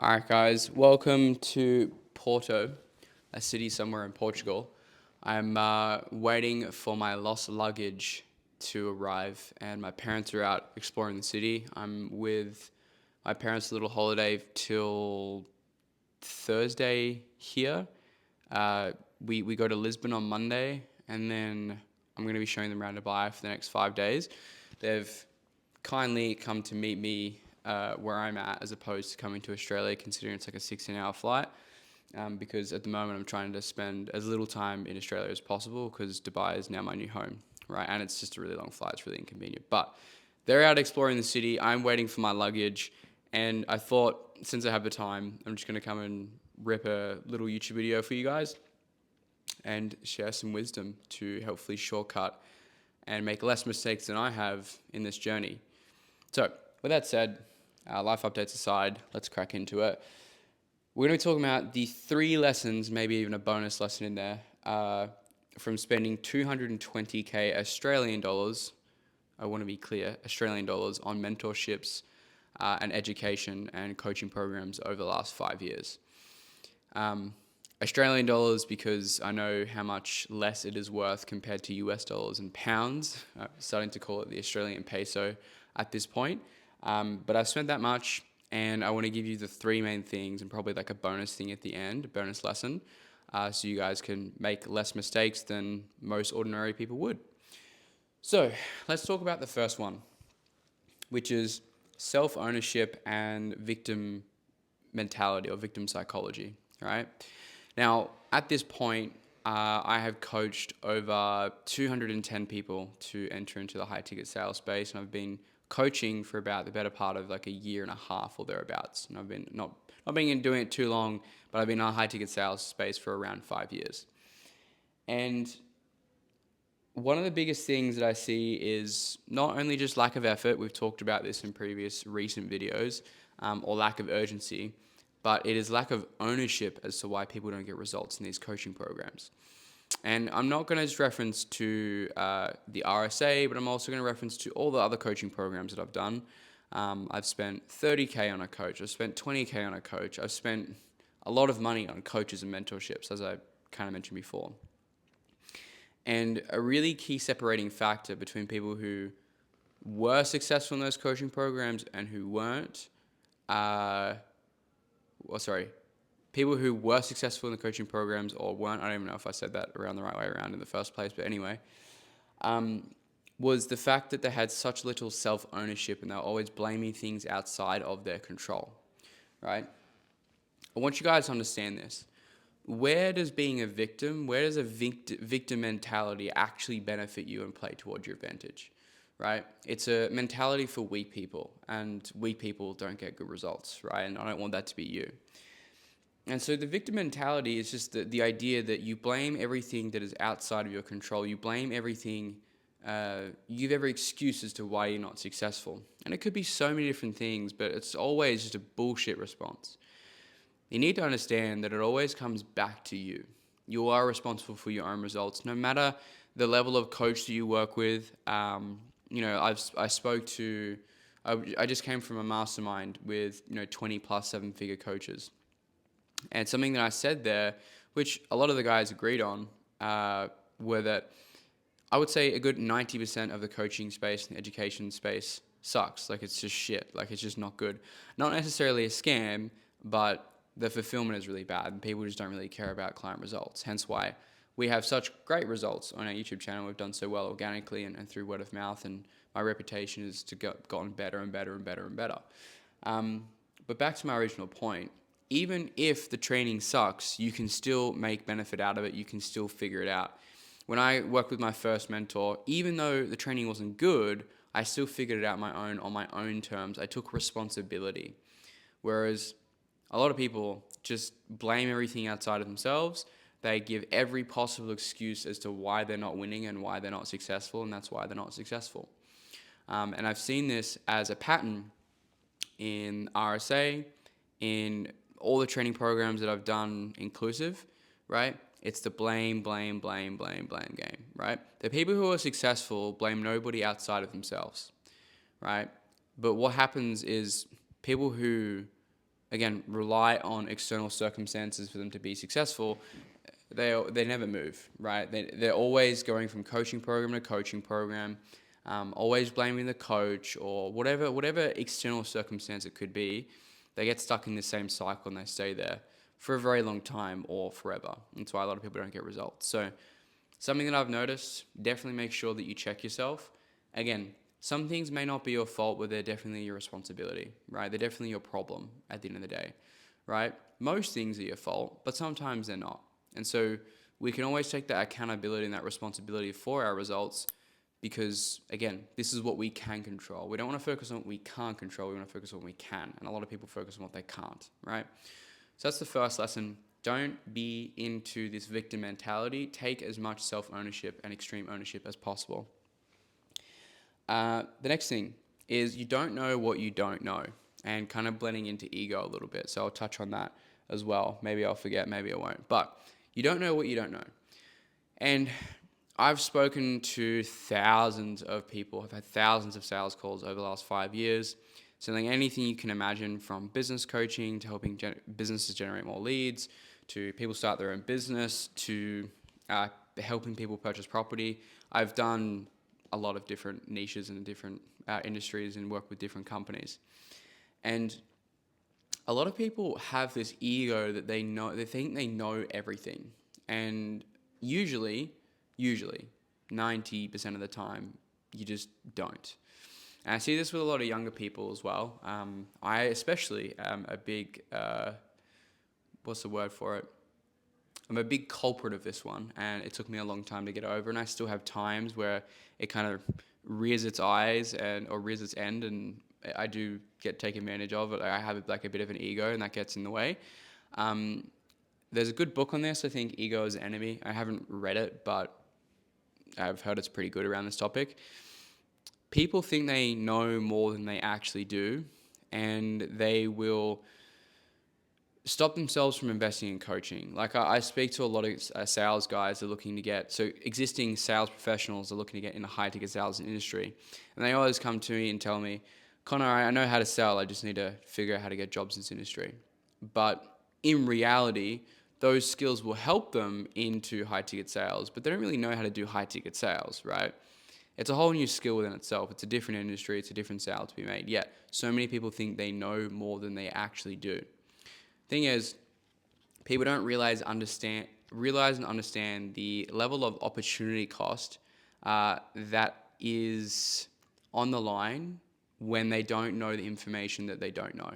All right, guys, welcome to Porto, a city somewhere in Portugal. I'm waiting for my lost luggage to arrive, and my parents are out exploring the city. I'm with my parents' little holiday till Thursday here. We go to Lisbon on Monday, and then I'm going to be showing them around Dubai for the next 5 days. They've kindly come to meet me where I'm at as opposed to coming to Australia, considering it's like a 16-hour flight. Because at the moment I'm trying to spend as little time in Australia as possible because Dubai is now my new home, right? And it's just a really long flight. It's really inconvenient. But they're out exploring the city. I'm waiting for my luggage. And I thought, since I have the time, I'm just going to come and rip a little YouTube video for you guys and share some wisdom to hopefully shortcut and make less mistakes than I have in this journey. So, with that said, life updates aside, let's crack into it. We're going to be talking about the 3 lessons, maybe even a bonus lesson in there, from spending 220k Australian dollars. I want to be clear, Australian dollars on mentorships and education and coaching programs over the last 5 years. Australian dollars because I know how much less it is worth compared to US dollars and pounds. I'm starting to call it the Australian peso at this point. But I've spent that much, and I want to give you the 3 main things and probably like a bonus thing at the end, a bonus lesson, so you guys can make less mistakes than most ordinary people would. So let's talk about the first one, which is self-ownership and victim mentality or victim psychology, right? Now, at this point, I have coached over 210 people to enter into the high ticket sales space, and I've been coaching for about the better part of like a year and a half or thereabouts. And I've been not been doing it too long, but I've been in a high ticket sales space for around 5 years. And one of the biggest things that I see is not only just lack of effort, we've talked about this in previous recent videos, or lack of urgency, but it is lack of ownership as to why people don't get results in these coaching programs. And I'm not going to just reference to the RSA, but I'm also going to reference to all the other coaching programs that I've done. I've spent 30k on a coach. I've spent 20k on a coach. I've spent a lot of money on coaches and mentorships, as I kind of mentioned before. And a really key separating factor between people who were successful in those coaching programs and who weren't, people who were successful in the coaching programs or weren't, I don't even know if I said that around the right way around in the first place, but anyway, was the fact that they had such little self-ownership and they were always blaming things outside of their control, right? I want you guys to understand this. Where does being a victim, where does a victim mentality actually benefit you and play towards your advantage, right? It's a mentality for weak people, and weak people don't get good results, right? And I don't want that to be you. And so the victim mentality is just the idea that you blame everything that is outside of your control. You blame everything, you give every excuse as to why you're not successful. And it could be so many different things, but it's always just a bullshit response. You need to understand that it always comes back to you. You are responsible for your own results, no matter the level of coach that you work with. I just came from a mastermind with 20 plus 7-figure coaches. And something that I said there, which a lot of the guys agreed on, were that I would say a good 90% of the coaching space and the education space sucks. Like, it's just shit. Like, it's just not good. Not necessarily a scam, but the fulfillment is really bad and people just don't really care about client results. Hence why we have such great results on our YouTube channel. We've done so well organically and through word of mouth, and my reputation has gotten better and better and better and better. But back to my original point, even if the training sucks, you can still make benefit out of it. You can still figure it out. When I worked with my first mentor, even though the training wasn't good, I still figured it out on my own terms. I took responsibility. Whereas a lot of people just blame everything outside of themselves. They give every possible excuse as to why they're not winning and why they're not successful, and that's why they're not successful. And I've seen this as a pattern in RSA, in all the training programs that I've done inclusive, right? It's the blame game, right? The people who are successful blame nobody outside of themselves, right? But what happens is people who again, rely on external circumstances for them to be successful, they never move, right? They're always going from coaching program to coaching program, always blaming the coach or whatever external circumstance it could be. They get stuck in the same cycle and they stay there for a very long time or forever. That's why a lot of people don't get results. So something that I've noticed, definitely make sure that you check yourself. Again, some things may not be your fault, but they're definitely your responsibility, right? They're definitely your problem at the end of the day, right? Most things are your fault, but sometimes they're not. And so we can always take that accountability and that responsibility for our results because, again, this is what we can control. We don't want to focus on what we can't control. We want to focus on what we can. And a lot of people focus on what they can't, right? So that's the first lesson. Don't be into this victim mentality. Take as much self-ownership and extreme ownership as possible. The next thing is you don't know what you don't know, and kind of blending into ego a little bit. So I'll touch on that as well. Maybe I'll forget, maybe I won't. But you don't know what you don't know. And I've spoken to thousands of people. I've had thousands of sales calls over the last 5 years. Selling anything you can imagine, from business coaching to helping businesses generate more leads, to people start their own business, to helping people purchase property. I've done a lot of different niches and different industries and work with different companies. And a lot of people have this ego that they think they know everything. And usually, 90% of the time, you just don't. And I see this with a lot of younger people as well. I especially am a big, what's the word for it? I'm a big culprit of this one, and it took me a long time to get over, and I still have times where it kind of rears its eyes or rears its end, and I do get taken advantage of. I have like a bit of an ego, and that gets in the way. There's a good book on this, I think, Ego is the Enemy. I haven't read it, but I've heard it's pretty good around this topic. People think they know more than they actually do, and they will stop themselves from investing in coaching. Like I speak to a lot of sales guys that are looking to get, so existing sales professionals are looking to get in the high ticket sales industry. And they always come to me and tell me, Connor, I know how to sell. I just need to figure out how to get jobs in this industry. But in reality, those skills will help them into high ticket sales, but they don't really know how to do high ticket sales, right? It's a whole new skill within itself. It's a different industry. It's a different sale to be made. Yet, so many people think they know more than they actually do. Thing is, people don't realize and understand the level of opportunity cost that is on the line when they don't know the information that they don't know.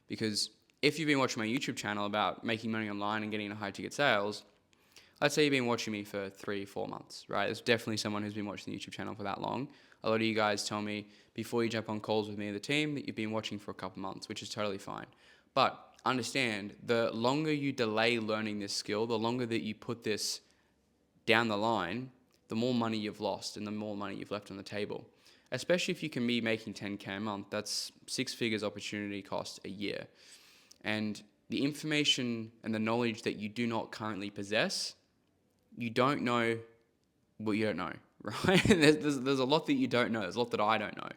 Because if you've been watching my YouTube channel about making money online and getting into high ticket sales, let's say you've been watching me for 3-4 months, right? There's definitely someone who's been watching the YouTube channel for that long. A lot of you guys tell me before you jump on calls with me and the team that you've been watching for a couple months, which is totally fine. But understand, the longer you delay learning this skill, the longer that you put this down the line, the more money you've lost and the more money you've left on the table. Especially if you can be making 10K a month, that's 6 figures opportunity cost a year. And the information and the knowledge that you do not currently possess, you don't know what you don't know, right? there's a lot that you don't know. There's a lot that I don't know,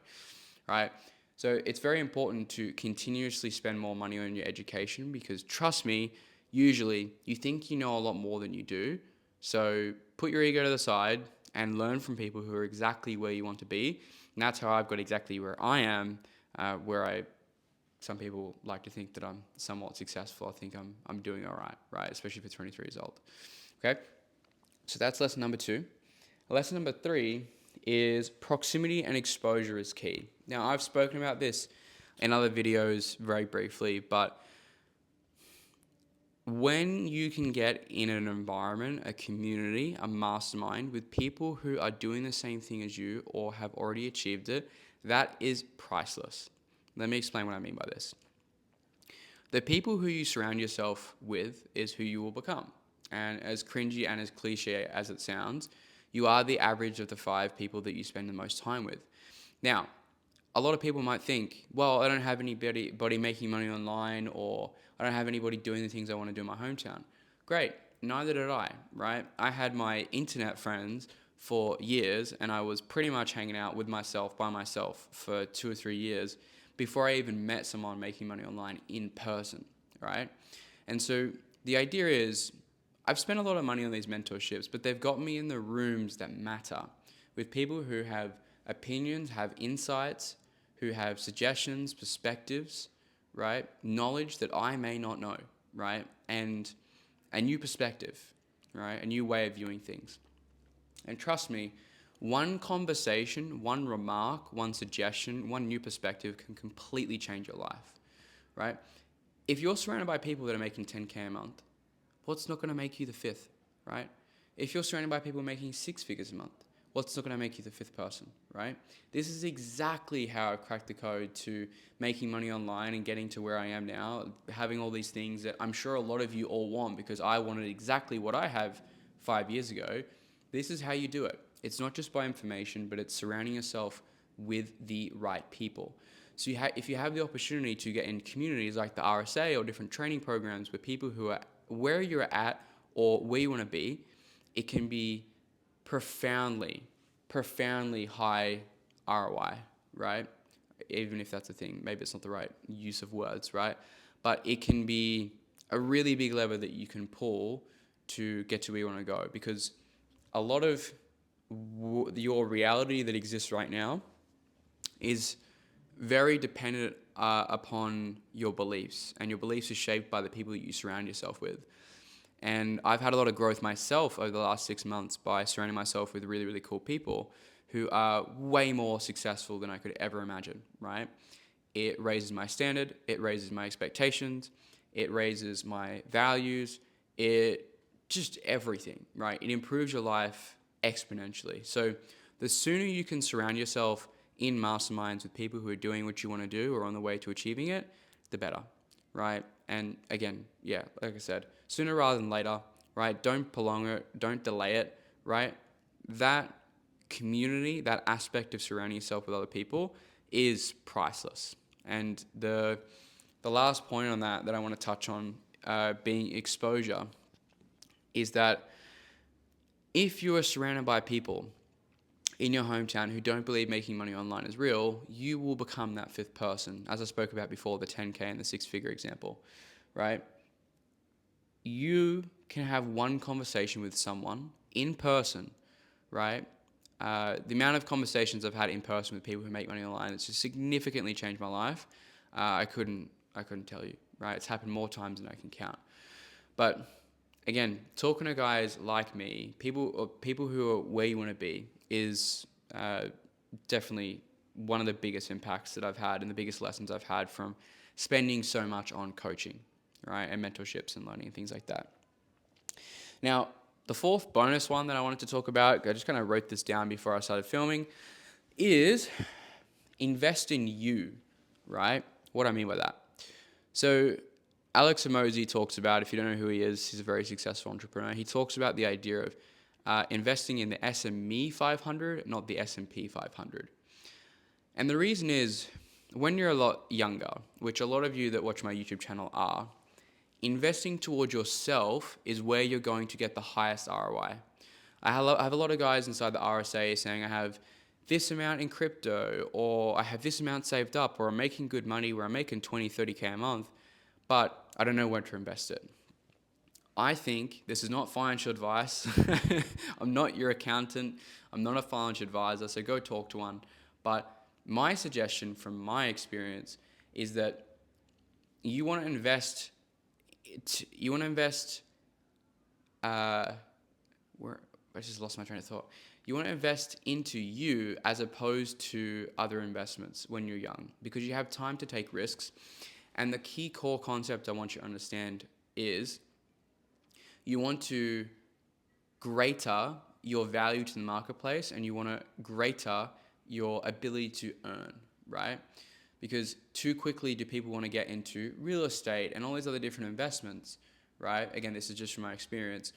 right? So it's very important to continuously spend more money on your education because trust me, usually you think you know a lot more than you do. So put your ego to the side and learn from people who are exactly where you want to be. And that's how I've got exactly where I am, some people like to think that I'm somewhat successful. I think I'm doing all right? Especially for 23 years old. Okay? So that's lesson number 2. Lesson number 3 is proximity and exposure is key. Now, I've spoken about this in other videos very briefly, but when you can get in an environment, a community, a mastermind with people who are doing the same thing as you or have already achieved it, that is priceless. Let me explain what I mean by this. The people who you surround yourself with is who you will become. And as cringy and as cliche as it sounds, you are the average of the 5 people that you spend the most time with. Now, a lot of people might think, well, I don't have anybody making money online, or I don't have anybody doing the things I want to do in my hometown. Great, neither did I, right? I had my internet friends for years, and I was pretty much hanging out with myself, by myself, for 2 or 3 years. before I even met someone making money online in person, right? And so the idea is I've spent a lot of money on these mentorships, but they've got me in the rooms that matter with people who have opinions, have insights, who have suggestions, perspectives, right? Knowledge that I may not know, right? And a new perspective, right? A new way of viewing things. And trust me, one conversation, one remark, one suggestion, one new perspective can completely change your life, right? If you're surrounded by people that are making 10K a month, what's not going to make you the fifth, right? If you're surrounded by people making 6 figures a month, what's not going to make you the fifth person, right? This is exactly how I cracked the code to making money online and getting to where I am now, having all these things that I'm sure a lot of you all want because I wanted exactly what I have 5 years ago. This is how you do it. It's not just by information, but it's surrounding yourself with the right people. So if you have the opportunity to get in communities like the RSA or different training programs with people who are where you're at or where you want to be, it can be profoundly high ROI, right? Even if that's a thing, maybe it's not the right use of words, right? But it can be a really big lever that you can pull to get to where you want to go, because a lot of your reality that exists right now is very dependent upon your beliefs, and your beliefs are shaped by the people that you surround yourself with. And I've had a lot of growth myself over the last 6 months by surrounding myself with really, really cool people who are way more successful than I could ever imagine, right? It raises my standard, it raises my expectations, it raises my values, it just everything, right? It improves your life exponentially. So the sooner you can surround yourself in masterminds with people who are doing what you want to do or on the way to achieving it, the better, right? And again, yeah, like I said, sooner rather than later, right? Don't prolong it, don't delay it, right? That community, that aspect of surrounding yourself with other people is priceless. And the last point on that I want to touch on, being exposure, is that if you are surrounded by people in your hometown who don't believe making money online is real, you will become that fifth person. As I spoke about before, the 10K and the 6-figure example, right? You can have one conversation with someone in person, right? The amount of conversations I've had in person with people who make money online, it's just significantly changed my life. I couldn't tell you, right? It's happened more times than I can count. But again, talking to guys like me, people who are where you want to be, is definitely one of the biggest impacts that I've had and the biggest lessons I've had from spending so much on coaching, right, and mentorships and learning and things like that. Now, the fourth bonus one that I wanted to talk about, I just kind of wrote this down before I started filming, is invest in you, right? What do I mean by that? So Alex Hormozi talks about, if you don't know who he is, he's a very successful entrepreneur. He talks about the idea of investing in the SME 500, not the S&P 500. And the reason is, when you're a lot younger, which a lot of you that watch my YouTube channel are, investing towards yourself is where you're going to get the highest ROI. I have a lot of guys inside the RSA saying, I have this amount in crypto, or I have this amount saved up, or I'm making good money where I'm making 20, 30K a month, but I don't know where to invest it. I think this is not financial advice. I'm not your accountant. I'm not a financial advisor, so go talk to one. But my suggestion from my experience is that you want to invest. Where I just lost my train of thought. You want to invest into you as opposed to other investments when you're young, because you have time to take risks. And the key core concept I want you to understand is you want to greater your value to the marketplace, and you want to greater your ability to earn, right? Because too quickly do people want to get into real estate and all these other different investments, right? Again, this is just from my experience.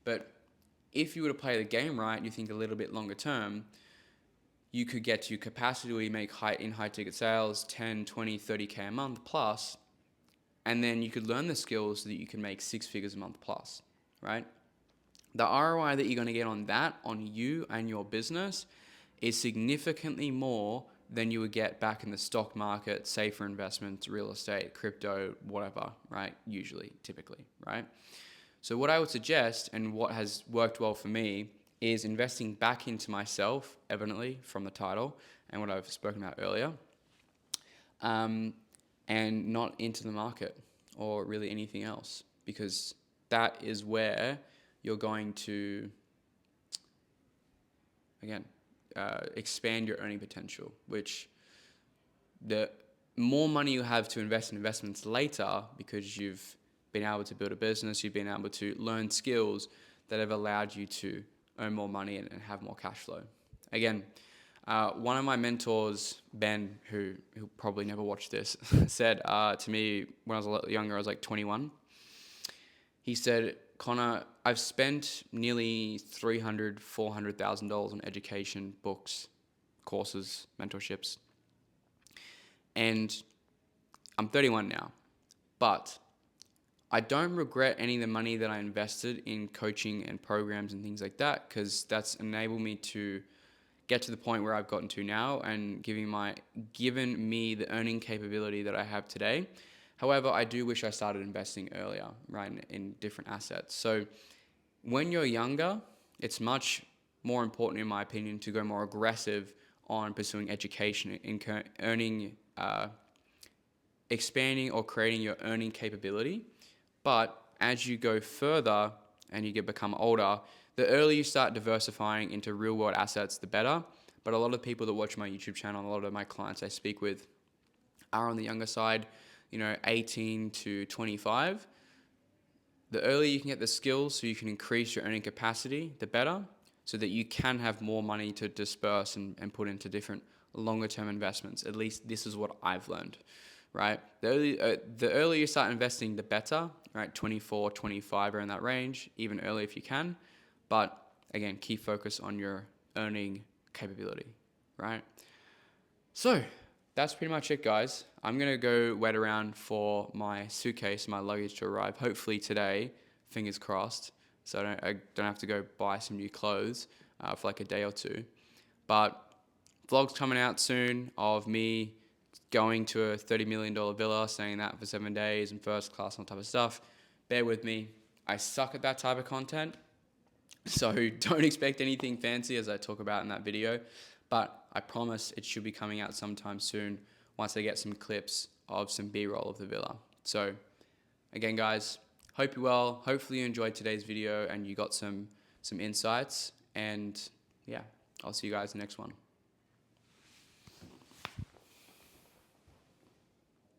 But if you were to play the game right, you think a little bit longer term, you could get to capacity where you make high ticket sales, 10, 20, 30K a month plus, and then you could learn the skills so that you can make 6 figures a month plus, right? The ROI that you're going to get on that, on you and your business, is significantly more than you would get back in the stock market, safer investments, real estate, crypto, whatever, right? Usually, typically, right? So what I would suggest, and what has worked well for me, is investing back into myself, evidently from the title and what I've spoken about earlier, and not into the market or really anything else, because that is where you're going to, again, expand your earning potential, which the more money you have to invest in investments later, because you've been able to build a business, you've been able to learn skills that have allowed you to earn more money and have more cash flow. Again, one of my mentors, Ben, who probably never watched this, said to me when I was a lot younger, I was like 21. He said, Connor, I've spent nearly $300,000, $400,000 on education, books, courses, mentorships. And I'm 31 now, but I don't regret any of the money that I invested in coaching and programs and things like that, because that's enabled me to get to the point where I've gotten to now and given me the earning capability that I have today. However, I do wish I started investing earlier, right, in different assets. So when you're younger, it's much more important, in my opinion, to go more aggressive on pursuing education and earning, expanding or creating your earning capability. But as you go further and you become older, the earlier you start diversifying into real world assets, the better. But a lot of people that watch my YouTube channel, a lot of my clients I speak with are on the younger side, 18 to 25. The earlier you can get the skills so you can increase your earning capacity, the better, so that you can have more money to disperse and put into different longer term investments. At least this is what I've learned, right? The earlier you start investing, the better, right? 24, 25 are in that range, even earlier if you can. But again, key focus on your earning capability, right? So that's pretty much it, guys. I'm going to go wait around for my suitcase, my luggage to arrive, hopefully today, fingers crossed, so I don't have to go buy some new clothes for like a day or two. But vlog's coming out soon of me going to a $30 million villa, staying in that for 7 days and first class and all type of stuff. Bear with me. I suck at that type of content, so don't expect anything fancy as I talk about in that video. But I promise it should be coming out sometime soon once I get some clips of some B-roll of the villa. So again, guys, hope you're well. Hopefully you enjoyed today's video and you got some insights. And yeah, I'll see you guys in the next one.